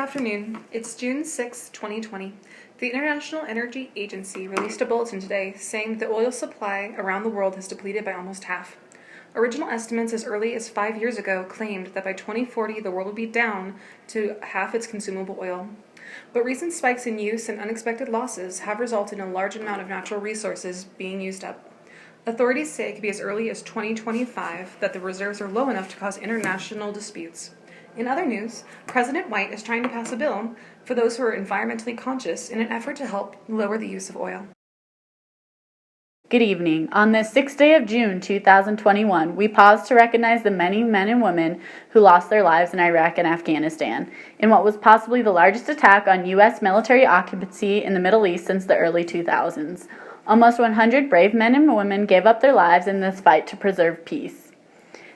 afternoon. It's June 6, 2020. The International Energy Agency released a bulletin today saying that the oil supply around the world has depleted by almost half. Original estimates as early as 5 years ago claimed that by 2040 the world would be down to half its consumable oil. But recent spikes in use and unexpected losses have resulted in a large amount of natural resources being used up. Authorities say it could be as early as 2025 that the reserves are low enough to cause international disputes. In other news, President White is trying to pass a bill for those who are environmentally conscious in an effort to help lower the use of oil. Good evening. On this 6th day of June 2021, we pause to recognize the many men and women who lost their lives in Iraq and Afghanistan in what was possibly the largest attack on U.S. military occupancy in the Middle East since the early 2000s. Almost 100 brave men and women gave up their lives in this fight to preserve peace.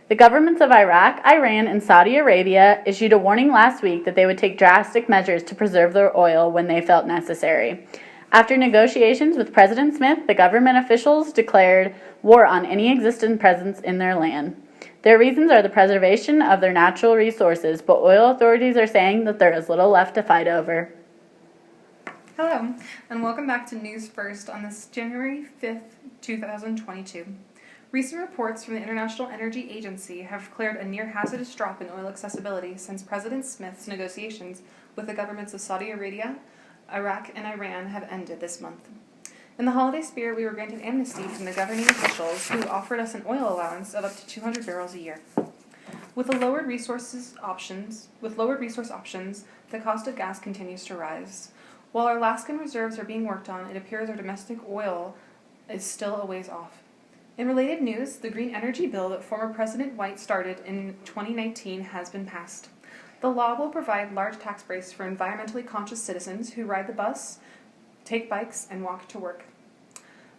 The governments of Iraq, Iran, and Saudi Arabia issued a warning last week that they would take drastic measures to preserve their oil when they felt necessary. After negotiations with President Smith, the government officials declared war on any existing presence in their land. Their reasons are the preservation of their natural resources, but oil authorities are saying that there is little left to fight over. Hello, and welcome back to News First on this January 5th, 2022. Recent reports from the International Energy Agency have declared a near-hazardous drop in oil accessibility since President Smith's negotiations with the governments of Saudi Arabia, Iraq, and Iran have ended this month. In the holiday spirit, we were granted amnesty from the governing officials who offered us an oil allowance of up to 200 barrels a year. With lowered resource options, the cost of gas continues to rise. While our Alaskan reserves are being worked on, it appears our domestic oil is still a ways off. In related news, the green energy bill that former President White started in 2019 has been passed. The law will provide large tax breaks for environmentally conscious citizens who ride the bus, take bikes, and walk to work.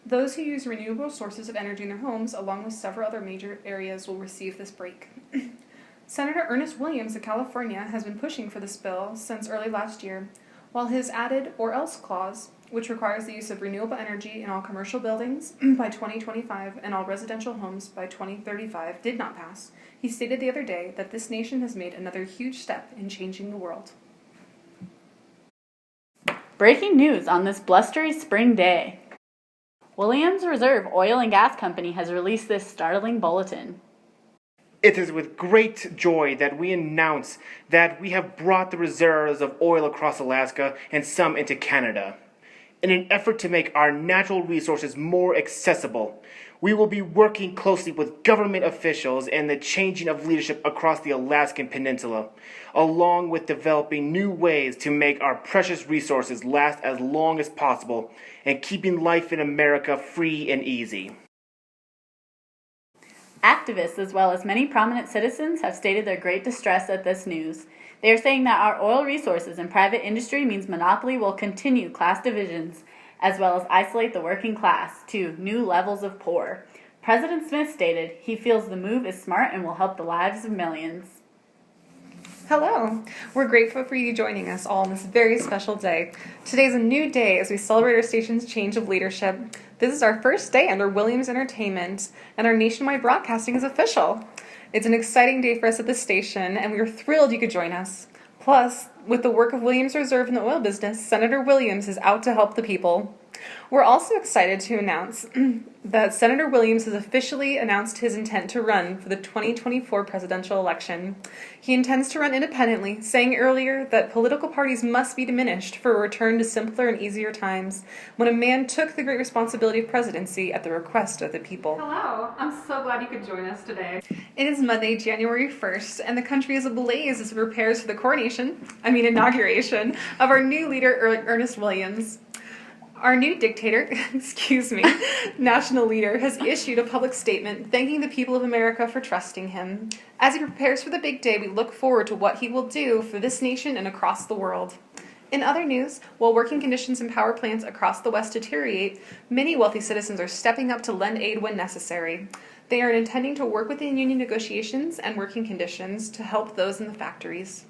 Those who use renewable sources of energy in their homes, along with several other major areas, will receive this break. Senator Ernest Williams of California has been pushing for this bill since early last year, while his added or else clause, which requires the use of renewable energy in all commercial buildings by 2025 and all residential homes by 2035, did not pass. He stated the other day that this nation has made another huge step in changing the world. Breaking news on this blustery spring day. Williams Reserve Oil and Gas Company has released this startling bulletin. It is with great joy that we announce that we have brought the reserves of oil across Alaska and some into Canada. In an effort to make our natural resources more accessible, we will be working closely with government officials and the changing of leadership across the Alaskan Peninsula, along with developing new ways to make our precious resources last as long as possible and keeping life in America free and easy. Activists, as well as many prominent citizens, have stated their great distress at this news. They are saying that our oil resources and private industry means monopoly will continue class divisions, as well as isolate the working class to new levels of poor. President Smith stated he feels the move is smart and will help the lives of millions. Hello! We're grateful for you joining us all on this very special day. Today's a new day as we celebrate our station's change of leadership. This is our first day under Williams Entertainment, and our nationwide broadcasting is official. It's an exciting day for us at the station, and we are thrilled you could join us. Plus, with the work of Williams Reserve in the oil business, Senator Williams is out to help the people. We're also excited to announce that Senator Williams has officially announced his intent to run for the 2024 presidential election. He intends to run independently, saying earlier that political parties must be diminished for a return to simpler and easier times, when a man took the great responsibility of presidency at the request of the people. Hello, I'm so glad you could join us today. It is Monday, January 1st, and the country is ablaze as it prepares for the inauguration of our new leader, Ernest Williams. Our new dictator, national leader, has issued a public statement thanking the people of America for trusting him. As he prepares for the big day, we look forward to what he will do for this nation and across the world. In other news, while working conditions in power plants across the West deteriorate, many wealthy citizens are stepping up to lend aid when necessary. They are intending to work within union negotiations and working conditions to help those in the factories.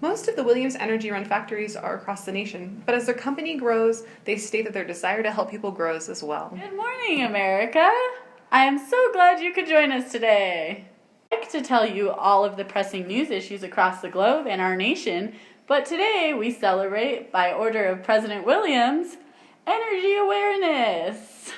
Most of the Williams Energy-run factories are across the nation, but as their company grows, they state that their desire to help people grows as well. Good morning, America! I am so glad you could join us today. I'd like to tell you all of the pressing news issues across the globe and our nation But today we celebrate, by order of President Williams, Energy Awareness.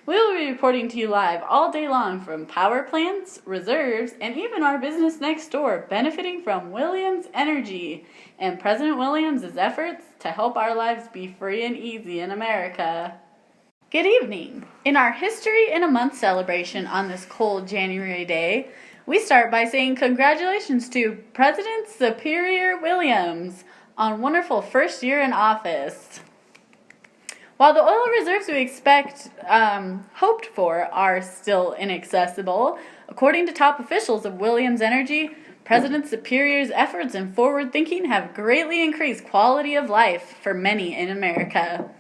We will be reporting to you live all day long from power plants, reserves, and even our business next door, benefiting from Williams Energy and President Williams' efforts to help our lives be free and easy in America. Good evening. In our History in a Month celebration on this cold January day, we start by saying congratulations to President Superior Williams on wonderful first year in office. While the oil reserves we hoped for are still inaccessible, according to top officials of Williams Energy, President Superior's efforts and forward thinking have greatly increased quality of life for many in America.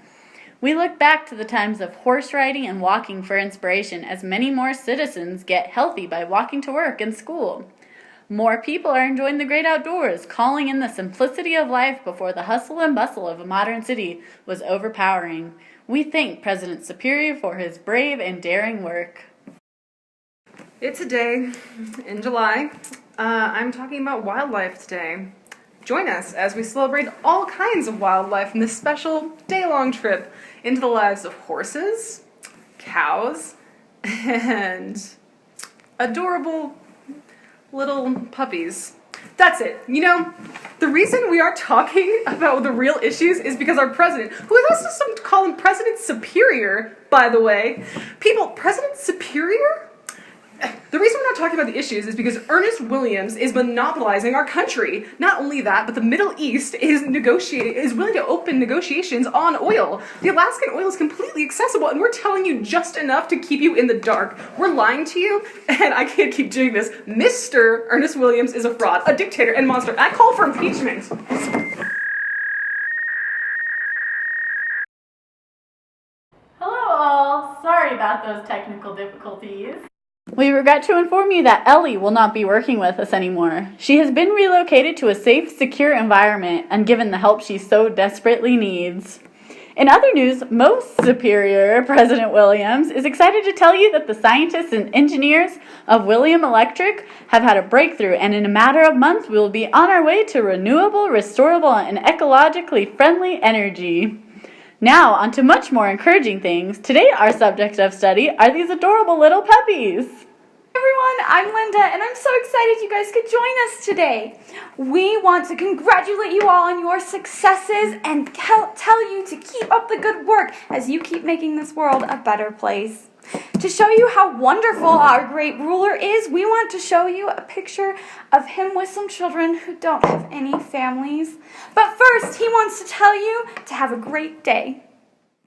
We look back to the times of horse riding and walking for inspiration, as many more citizens get healthy by walking to work and school. More people are enjoying the great outdoors, calling in the simplicity of life before the hustle and bustle of a modern city was overpowering. We thank President Superior for his brave and daring work. It's a day in July. I'm talking about wildlife today. Join us as we celebrate all kinds of wildlife in this special day-long trip into the lives of horses, cows, and adorable little puppies. That's it. You know, the reason we are talking about the real issues is because our president, who is also some call him President Superior, by the way. President Superior? The reason we're not talking about the issues is because Ernest Williams is monopolizing our country. Not only that, but the Middle East is willing to open negotiations on oil. The Alaskan oil is completely accessible, and we're telling you just enough to keep you in the dark. We're lying to you, and I can't keep doing this. Mr. Ernest Williams is a fraud, a dictator, and monster. I call for impeachment. Hello all. Sorry about those technical difficulties. We regret to inform you that Ellie will not be working with us anymore. She has been relocated to a safe, secure environment and given the help she so desperately needs. In other news, most superior President Williams is excited to tell you that the scientists and engineers of William Electric have had a breakthrough, and in a matter of months we will be on our way to renewable, restorable, and ecologically friendly energy. Now, on to much more encouraging things. Today, our subject of study are these adorable little puppies. Everyone, I'm Linda, and I'm so excited you guys could join us today. We want to congratulate you all on your successes and tell you to keep up the good work as you keep making this world a better place. To show you how wonderful our great ruler is, we want to show you a picture of him with some children who don't have any families. But first, he wants to tell you to have a great day.